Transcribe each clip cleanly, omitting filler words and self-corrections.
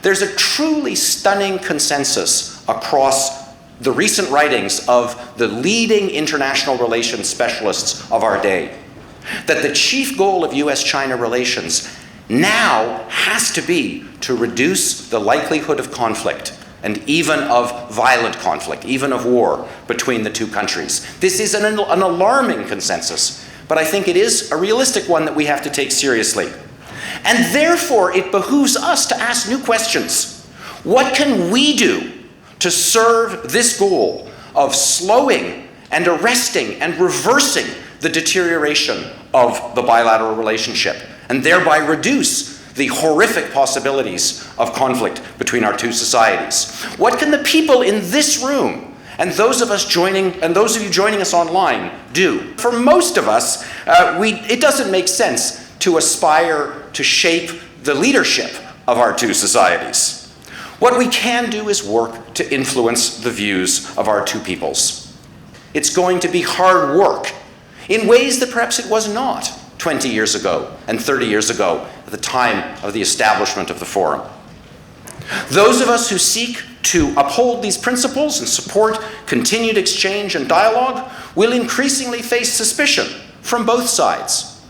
there's a truly stunning consensus across the recent writings of the leading international relations specialists of our day that the chief goal of US-China relations now has to be to reduce the likelihood of conflict, and even of violent conflict, even of war between the two countries. This is an alarming consensus, but I think it is a realistic one that we have to take seriously. And therefore, it behooves us to ask new questions. What can we do to serve this goal of slowing and arresting and reversing the deterioration of the bilateral relationship, and thereby reduce the horrific possibilities of conflict between our two societies? What can the people in this room and those of you joining us online do? For most of us, it doesn't make sense to aspire to shape the leadership of our two societies. What we can do is work to influence the views of our two peoples. It's going to be hard work in ways that perhaps it was not 20 years ago and 30 years ago at the time of the establishment of the Forum. Those of us who seek to uphold these principles and support continued exchange and dialogue will increasingly face suspicion from both sides.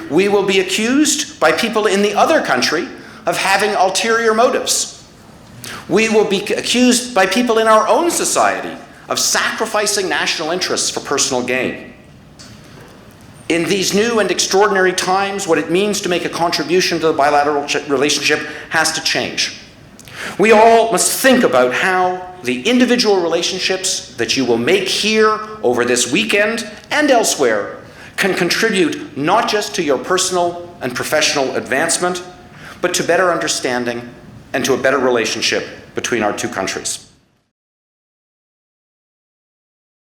We will be accused by people in the other country of having ulterior motives. We will be accused by people in our own society of sacrificing national interests for personal gain. In these new and extraordinary times, what it means to make a contribution to the bilateral relationship has to change. We all must think about how the individual relationships that you will make here over this weekend and elsewhere can contribute not just to your personal and professional advancement, but to better understanding and to a better relationship between our two countries.